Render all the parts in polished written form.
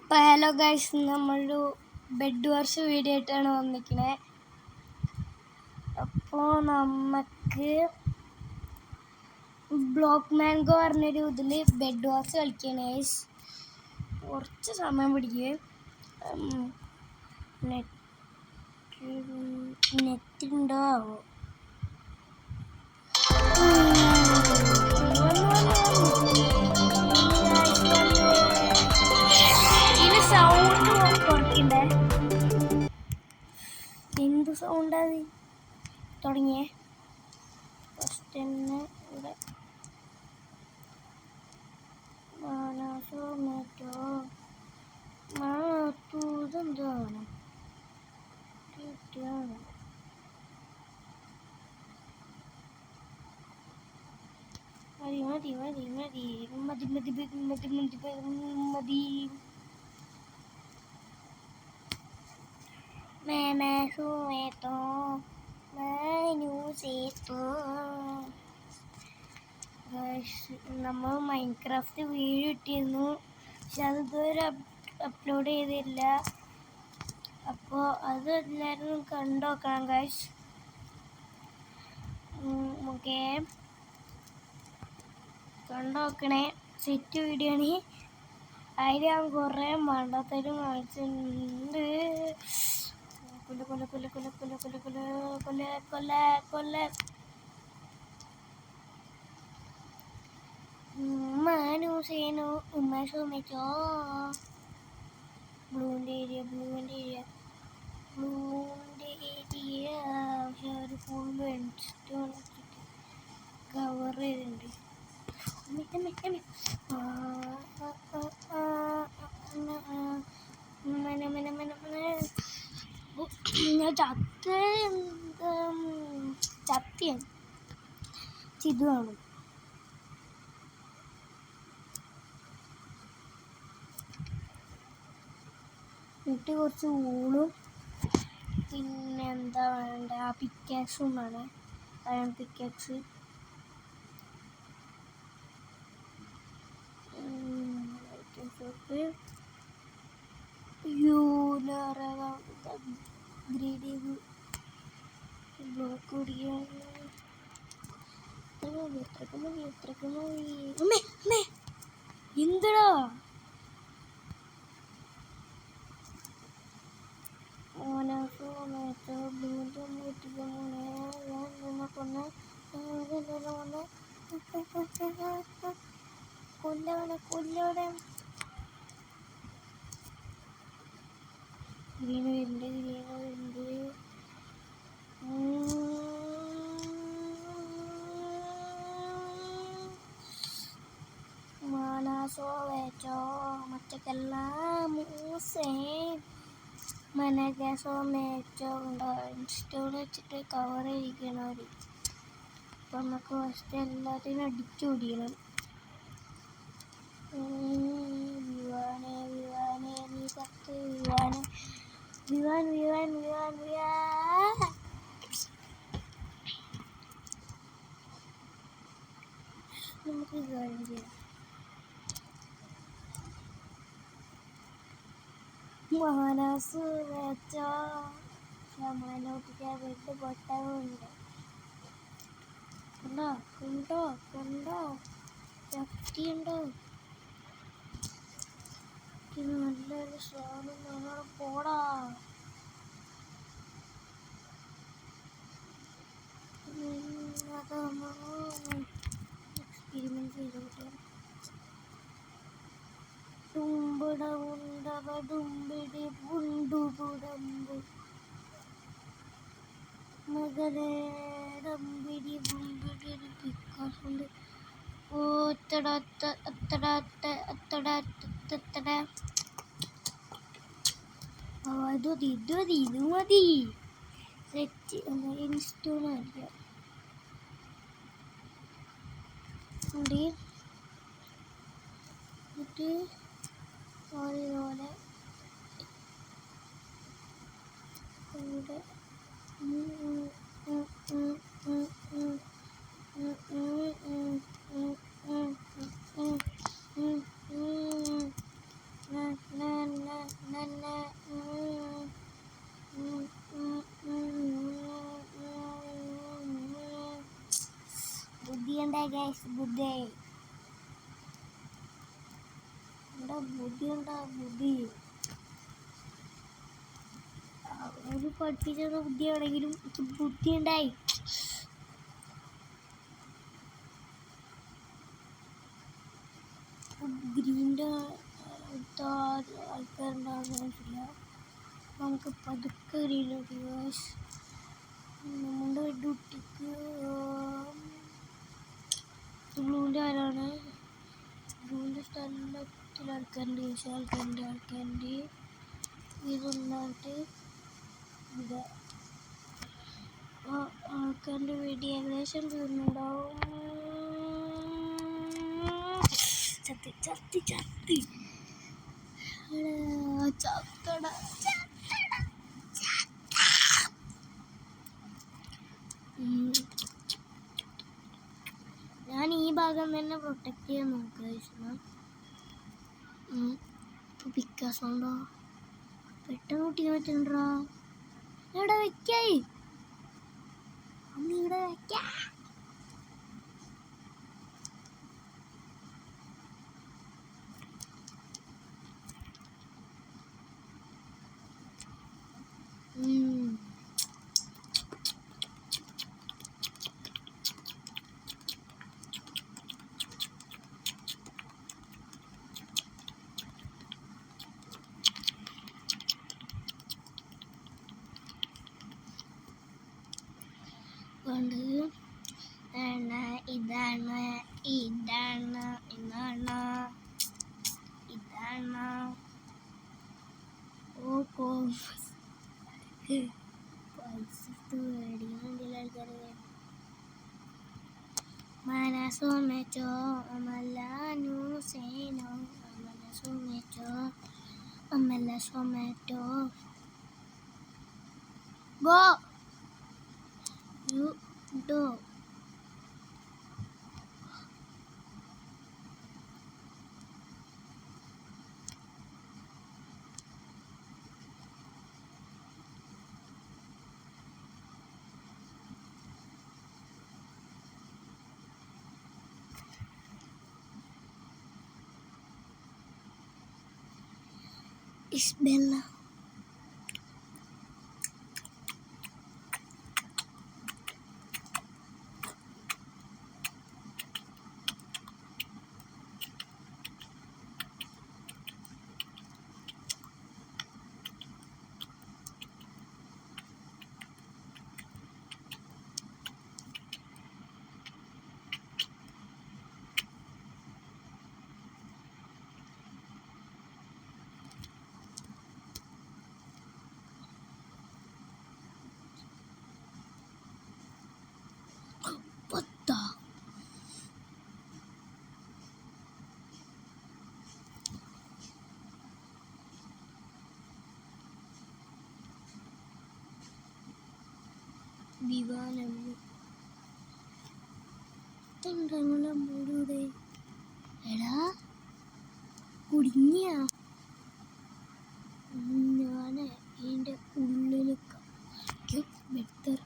അപ്പോൾ hello guys, നമ്മളൊരു bed wash video ആയിട്ടാണ് വന്നിരിക്കുന്നത്. അപ്പോൾ നമുക്ക് ബ്ലോക്ക് മാംഗോ പറഞ്ഞൊരു ഇതിൽ ബെഡ് വാഷ് കളിക്കുകയാണ് ഗൈസ്. കുറച്ച് സമയം പിടിക്കും. നെറ്റ് ഉണ്ടോ ആവോ? സൗണ്ട് കുറയ്ക്കണ്ടേ? എന്ത് സൗണ്ടാ അത്? തുടങ്ങിയേ ഫസ്റ്റ് തന്നെ ഇവിടെ ഇതെന്താണ് മതി മതി മതി മതി മതി മതി മതി മതി മതി. Mama sueto, manu seto. നമ്മൾ മൈൻക്രാഫ്റ്റ് വീഡിയോ ഇട്ടിരുന്നു, പക്ഷെ അത് ഇതുവരെ അപ്ലോഡ് ചെയ്തില്ല. അപ്പോൾ അത് എല്ലാവരും കണ്ടു നോക്കണം ഗൈസ്. ഓക്കെ, കണ്ടു നോക്കണേ. സെറ്റ് വീഡിയോ ആണ്. അതിൽ ഞാൻ കുറേ മണ്ടത്തരം കാണിച്ചിട്ടുണ്ട്. കൊല്ല കൊല്ല കൊല്ല കൊല്ല കൊല്ല കൊല്ല കൊല്ല കൊല്ല കൊല്ല മാനൂസേനോ ഉമ്മ സുമിച്ചോ. ബ്ലൂവിൻ്റെ ഏരിയ പക്ഷെ ഒരു ഫുൾ വെച്ചിട്ട് കവർ ചെയ്തിട്ടുണ്ട്. ഞാൻ ചത്തിയാണ് ചിതുവാണ്. എന്നിട്ട് കുറച്ച് ഊളും പിന്നെ എന്താ വേണ്ട, ആ പിക്കാക്സും വേണം. Iron pickaxe. ഗ്രേഡ് ചെയ്ത് ബ്ലോക്ക് പിടിക്കുകയാണ്. എന്തടാ കൊല്ലവനെ ഗ്രീന് വരുന്നുണ്ട്. Manaso vecho മറ്റക്കെല്ലാം മൂസേ മനകേസോ മേച്ചോ ഉണ്ടോ ഇൻസ്റ്റോൾ വെച്ചിട്ട് കവർ ചെയ്യിക്കണവർ. അപ്പം നമുക്ക് ഫസ്റ്റ് എല്ലാത്തിനും അടിച്ചു പിടിക്കണം. വിവാനെ നീ കത്ത് വിവാൻ നമുക്ക് കാര്യം ചെയ്യാം. മനസ്സ് വെച്ചോ മനോട്ടിക്കാൻ വീട്ട് പൊട്ടവുണ്ട്. കണ്ടോ ശക്തിയുണ്ടോ? ഇത് നല്ലൊരു സാധനം നമ്മൾ പോടാ. അത് നമ്മൾ എക്സ്പെരിമെന്റ് ചെയ്തോട്ടെ. തുമ്പിട ഉണ്ടവ തുമ്പിടി പുണ്ടുപുടമ്പ് മകളെ ഡമ്പിടി പുമ്പിടി പിക്കാസുണ്ട്. ഇത് മതി. സെറ്റ് ഇൻസ്റ്റോൾ ആയിരിക്കാം. എന്നിട്ട് ഇതുപോലെ ഇവിടെ ബുദ്ധിയുണ്ടേ ഗൈസ്, ബുദ്ധി എന്താ ബുദ്ധിയുണ്ടാ ബുദ്ധി. ഒരു പഠിപ്പിച്ച ബുദ്ധിയാണെങ്കിലും എനിക്ക് ബുദ്ധി ഉണ്ടായി. ഗ്രീൻ്റെ ആൾക്കാരുണ്ടാകുന്നില്ല, നമുക്ക് പതുക്കെ ഗ്രീനിലോട്ട് നമ്മുടെ ഡ്യൂട്ടിക്ക് ബ്ലൂവിൻ്റെ ആരാണ്. ബ്ലൂവിൻ്റെ സ്ഥലത്തിൽ ആൾക്കാരുണ്ട്, ആൾക്കാരുണ്ട് ഇതൊന്നായിട്ട് ഇത് ആൾക്കാരുടെ വേണ്ടി ഏകദേശം തീർന്നുണ്ടാവും. ചത്തി ചത്തി ചത്തി ചത്തട. ഞാൻ ഈ ഭാഗം തന്നെ പ്രൊട്ടക്റ്റ് ചെയ്യാൻ നോക്കുക. പിക്കാസുണ്ടോ പെട്ടെന്ന് കുട്ടിയെ പറ്റണ്ടാ. ഇവിടെ വെക്കായി അമ്മ, ഇവിടെ വെക്ക. കൊണ്ട് ഇതാണ് ഇതാണ് ഇതാണ് ഇതാണ് മനസ്സുമെച്ചോ അമലാനു സേനോ മനസ്സുമെച്ചോ അമല Zomato go you do. Isabella. What the? വിമാനം തങ്ങളെ മൂടൂടെ. എടാ കുടുങ്ങിയ ഞാൻ ഇതിൻ്റെ ഉള്ളിൽ ബെറ്റർ.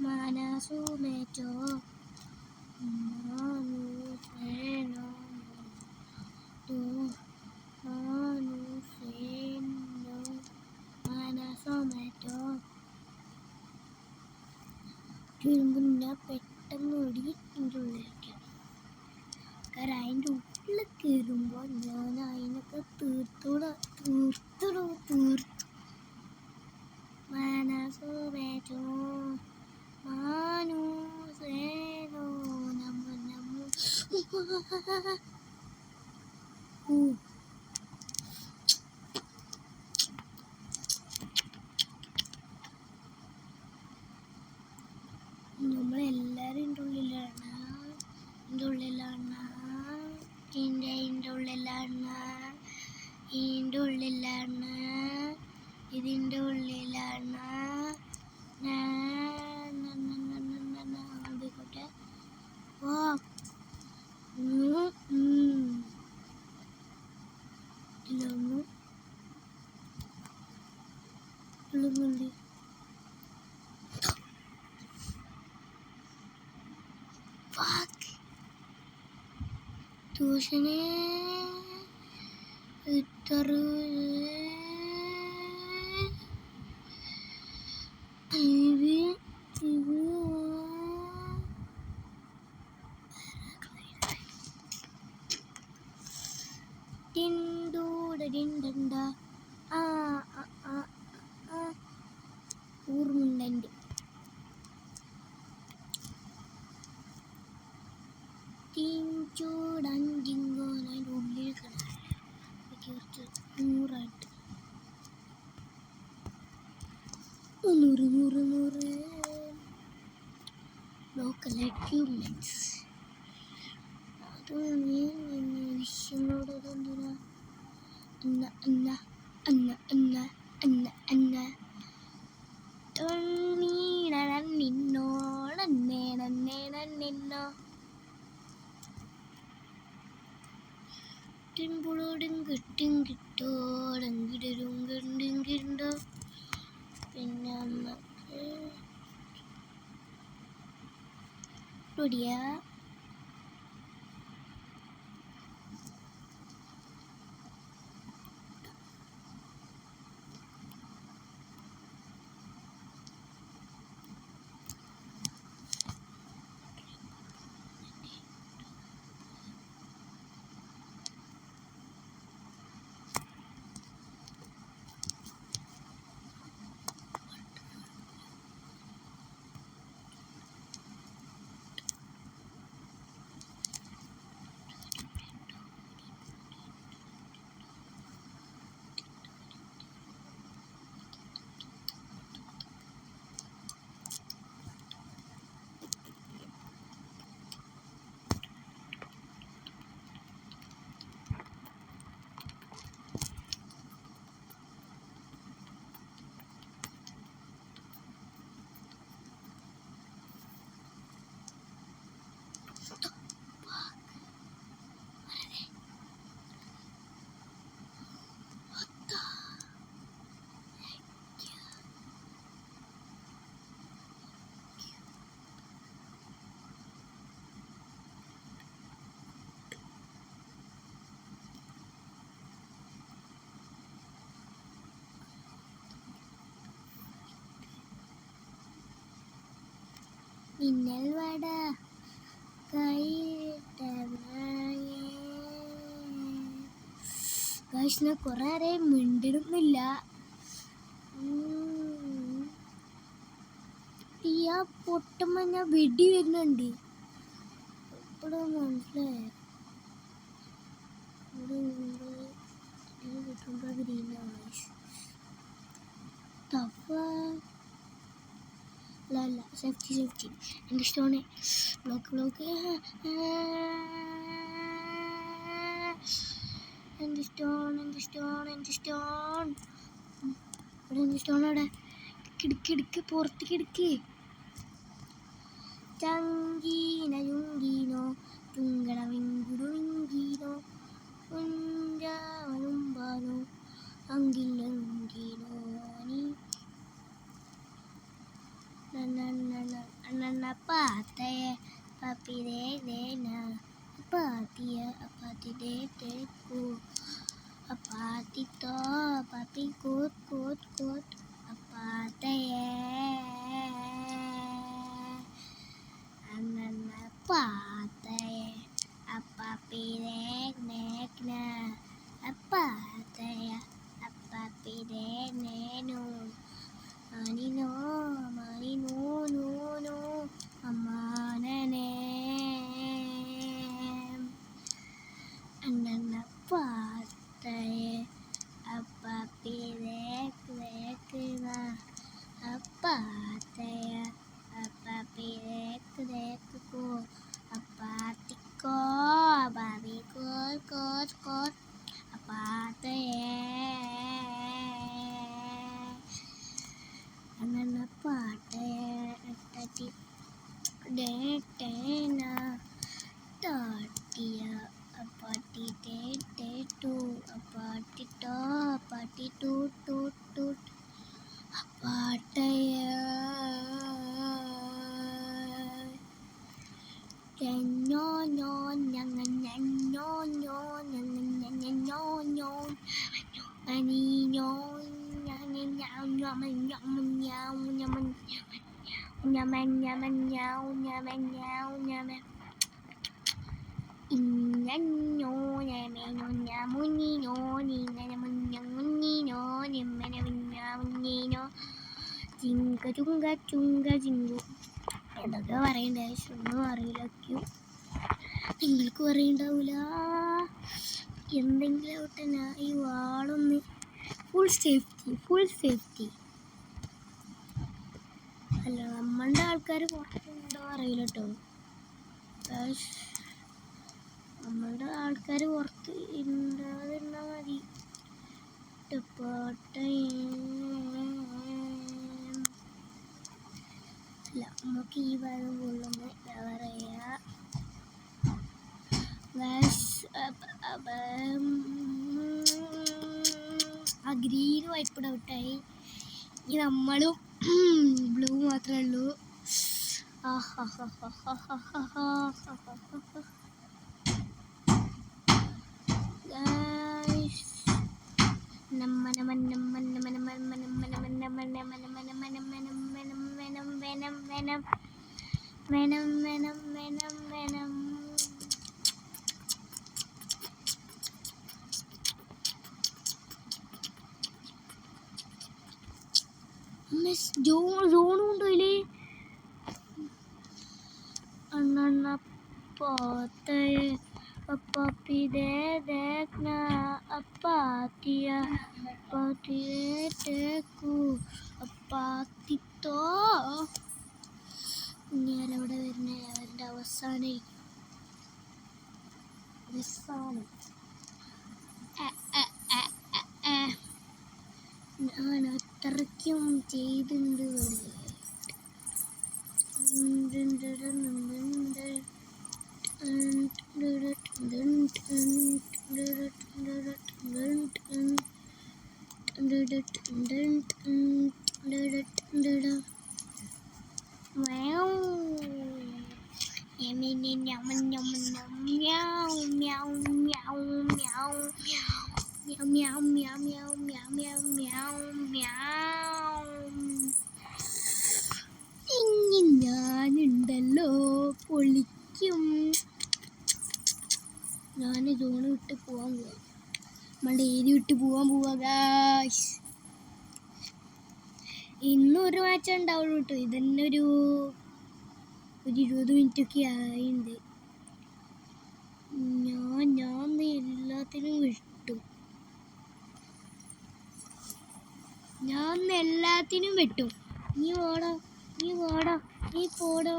മനസ്സുമെച്ചോ വരുമ്പോൾ പെട്ടെന്ന് ഓടി എൻ്റെ ഉള്ളിലേക്കാണ്. കാരണം അതിൻ്റെ ഉള്ളിൽ കയറുമ്പോൾ ഞാൻ അതിനൊക്കെ തീർത്തു. മനസ്സുമെച്ചോ മാനുസേനോ നമ്മളെല്ലാവരും എൻ്റെ ഉള്ളിലാണ്. ഇതിൻ്റെ ഉള്ളിലാണ് ഇതിൻ്റെ ഉള്ളിലാണ് ആയിക്കോട്ടെ. ഓ ട്യൂഷനെ ഇത്ര ഊർമുണ്ടുണ്ട്. ചൂടഞ്ചിങ്ങോനതിൻ്റെ ഉള്ളിൽ തീർത്ത് 100 ലോക്കൽ അക്യൂപ്മെൻറ്റ്സ്. അത് വിഷയങ്ങളോട് എന്തിനാ നിന്നോ ിമ്പോടും കിട്ടും കിട്ടോടെങ്കിലും കിണ്ടോ. പിന്നെ നമുക്ക് റെഡിയാ. മിന്നൽ വട കൈഷ്ണ കുറെ ആരെയും മിണ്ടിടുന്നില്ല. ഈ പൊട്ടുമ്പോ ഞാൻ വെടി വരുന്നുണ്ട്. എപ്പോഴും മനസ്സിലായ സേഫ്റ്റി എൻ്റെ സ്റ്റോണ് ബ്ലോക്ക് എൻ്റെ സ്റ്റോൺ അവിടെ കിടക്ക് പുറത്ത് കിടക്ക്. ചങ്കീനോ ചുങ്കട വിങ്കുടു ഉഞ്ചാവലുമ്പാനോ അങ്കിലോ നീ പാത്തയെ papi de na apati de ku apati to papi kut apate anana pate apapi nek na apate apapi de nenu manino no amanane anana pate apapi nek na apate apapi nek ko apati ko babi kot apate anana pate tati detena tatia apati te tu apati tut apate kenyo ചിങ്ക ചുങ്ക ചുങ്ക Chinku എന്തൊക്കെ പറയണ്ടേ ഒന്നും അറിയില്ല. നിങ്ങൾക്ക് പറയണ്ടാവൂല എന്തെങ്കിലും ആവട്ടെ. ഞാൻ ഈ വാളൊന്ന് full safety. അല്ല നമ്മളുടെ ആൾക്കാർ പുറത്തുണ്ടോ അറിയില്ല കേട്ടോ. നമ്മളുടെ ആൾക്കാർ പുറത്ത് ഉണ്ടാതിരുന്നാൽ മതി. അല്ല നമുക്ക് ഈ ഭാഗം കൊള്ളുന്ന പറയാ ആ ഗ്രീൻ വൈപ്പ് ഔട്ടായി. ഇനി നമ്മളും ബ്ലൂ മാത്രമേ ഉള്ളൂ. ജോണുണ്ടോ ഇതില്? Papi dedek na apatia papi dedekku apatito. ഇനി ആരവിടെ വരുന്നേ? അവരുടെ അവസാനം ഞാൻ അത്രയ്ക്കും ചെയ്തിട്ടുണ്ട്. ഞാനുണ്ടല്ലോ പൊളിക്കും. ഞാൻ ജോണ് വിട്ട് പോവാൻ പോവാ. നമ്മളുടെ ഏരിയ വിട്ട് പോവാ ഗായ്സ്. ഇന്നൊരു മാച്ച് ഉണ്ടാവുള്ളൂ കേട്ടോ. ഇതന്നെ ഒരു 20 മിനിറ്റൊക്കെ ആയിണ്ട്. ഞാൻ എല്ലാത്തിനും വിട്ടു. നീ പോടാ നീ പോടോ.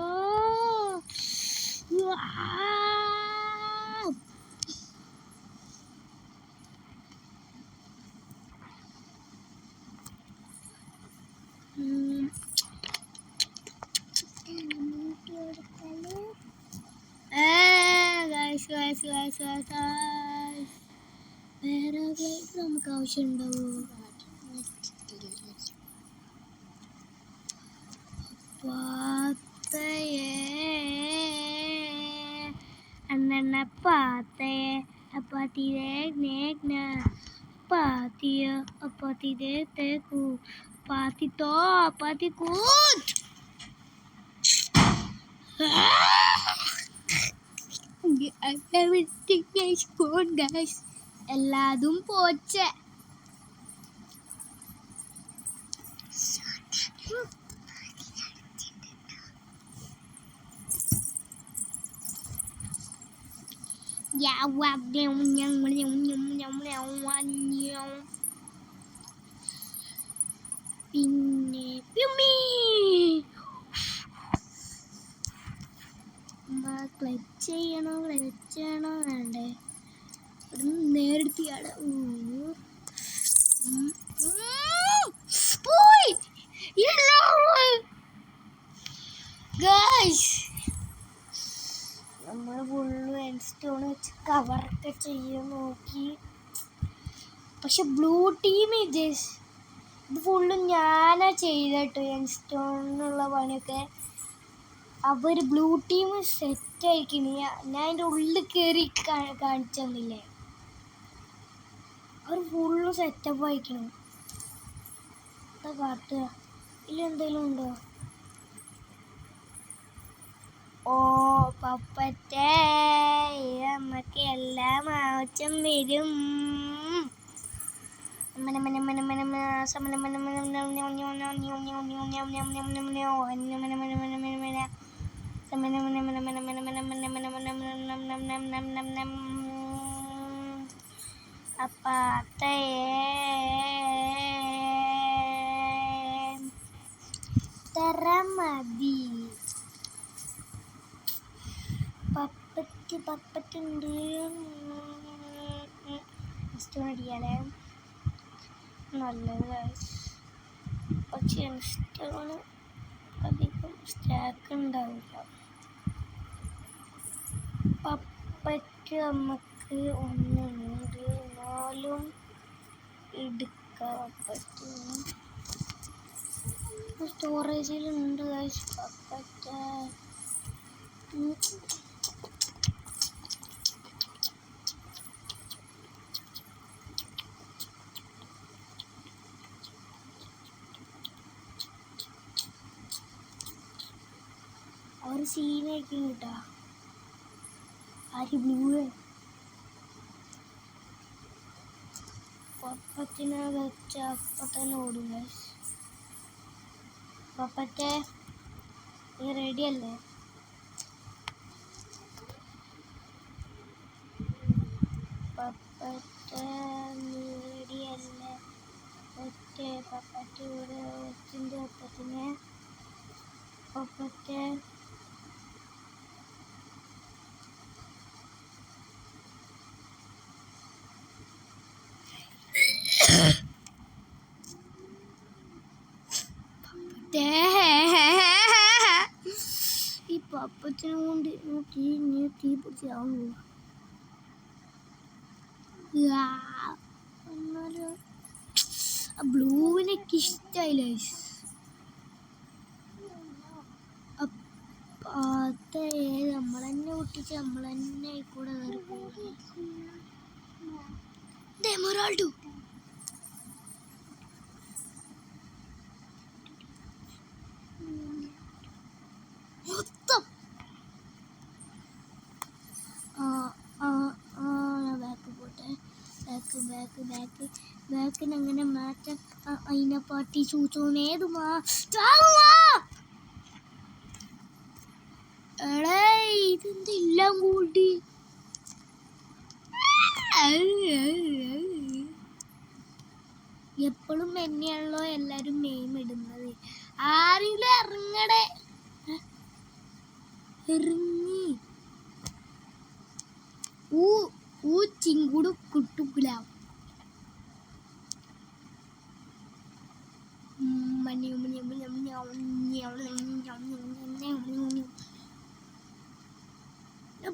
വേറെ നമുക്ക് ആവശ്യമുണ്ടാവോ? എല്ലാതും പോച്ചേ. പിന്നെ ക്ലച്ച് ചെയ്യണോ വേണ്ടേ? നേരിടുത്തിയാണ് നമ്മൾ ഫുള്ള് എൻസ്റ്റോൺ വെച്ച് കവറൊക്കെ ചെയ്യാൻ നോക്കി. പക്ഷെ ബ്ലൂ ടീം ഇത് ഫുള്ളും ഞാനാ ചെയ്തിട്ട് എൻസ്റ്റോണിനുള്ള പണിയൊക്കെ. അവർ ബ്ലൂ ടീം സെറ്റ് ആയിരിക്കണേ. ഞാൻ അതിൻ്റെ ഉള്ളിൽ കയറി കാണിച്ചു തന്നില്ലേ, അവർ ഫുള്ള് സെറ്റപ്പ് ആയിക്കണം. എന്താ കാട്ടുക? ഇതിലെന്തെങ്കിലും ഉണ്ടോ? ഓ പപ്പറ്റേ, നമുക്ക് എല്ലാം ആവശ്യം വരും. അപ്പാത്തേ തറ മതി. പപ്പറ്റുണ്ട്. അടിക്കാലേ നല്ലത്. പക്ഷെ ഇൻസ്റ്റോണ് അധികം സ്റ്റാക്ക് ഉണ്ടാവില്ല. പപ്പറ്റ് നമുക്ക് ഒന്നുണ്ട്, എന്നാലും എടുക്കാം. പപ്പറ്റ് സ്റ്റോറേജിലുണ്ട് പപ്പറ്റ. അവർ സീനായിരിക്കും കേട്ടാ. ആര് ബ്ലൂ പപ്പത്തിനെ വെച്ച അപ്പൊ തന്നെ ഓടും. പപ്പറ്റെ നീ റെഡിയല്ലേ? പപ്പറ്റെ നീ റെഡിയല്ലേ? പപ്പറ്റെ ഇവിടെ വെച്ചിൻ്റെ പപ്പത്തിനെ. പപ്പറ്റെ ഈ പപ്പത്തിനെ കൊണ്ട് തീ പിടിച്ചാവോ? എന്നാലും ബ്ലൂവിനൊക്കെ ഇഷ്ടമായില്ല. അപ്പത്തെ നമ്മളെന്നെ ഒട്ടിച്ച് നമ്മളെന്നെ കൂടെ കയറി പോകും. ഡെമറാൾഡോ മൊത്തം ബാക്ക് പോട്ടെ. ബാക്കിനങ്ങനെ മാറ്റാൻ അതിനെ പാട്ടി ചൂച്ചോന്നേതുമാ എടേ ഇതെന്തെല്ലാം കൂടി. എപ്പോഴും എന്നെയാണല്ലോ എല്ലാരും നെയിം ഇടുന്നത്. ആരെങ്കിലും ഇറങ്ങടേ, ഇറങ്ങി ചിങ്കുട് കുട്ടുകുല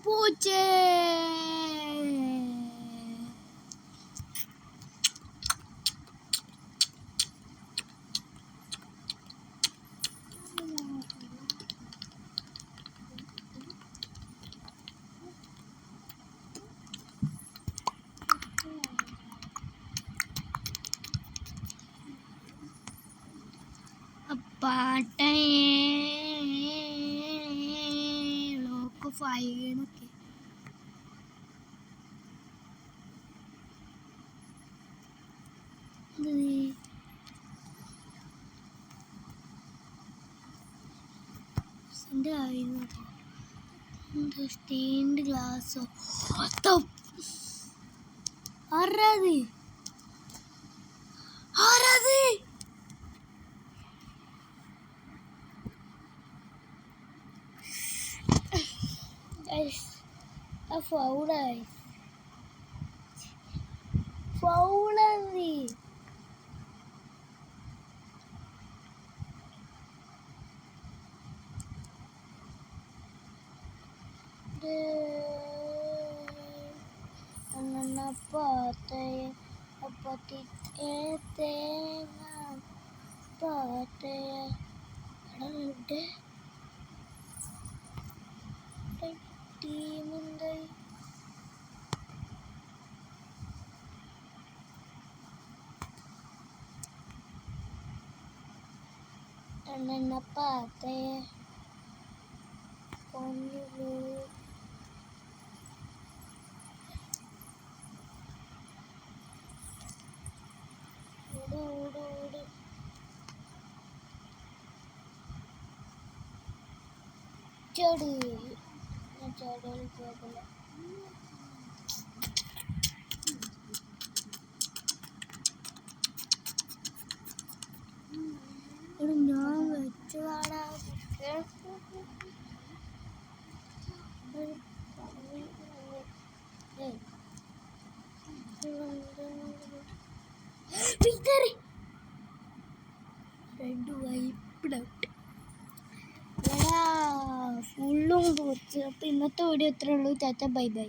പൂച്ചേ. പാട്ടേ ലോക്ക് ഫൈനൊക്കെ സ്റ്റെയിൻഡ് ഗ്ലാസോ ആരാത്? ഫൗളി ടീമുണ്ട്. എണ്ണപ്പാത്തേ കൊന്നു ഓട് ചെടി ഞാൻ ചെടിയിൽ പോകില്ല. ഞാൻ വെച്ചതാടാ രണ്ട് വൈപ്പിട ഫുള്ളും പോച്ച്. അപ്പോൾ ഇന്നത്തെ വീഡിയോ ഇത്രയേ ഉള്ളൂ. Tata bye bye.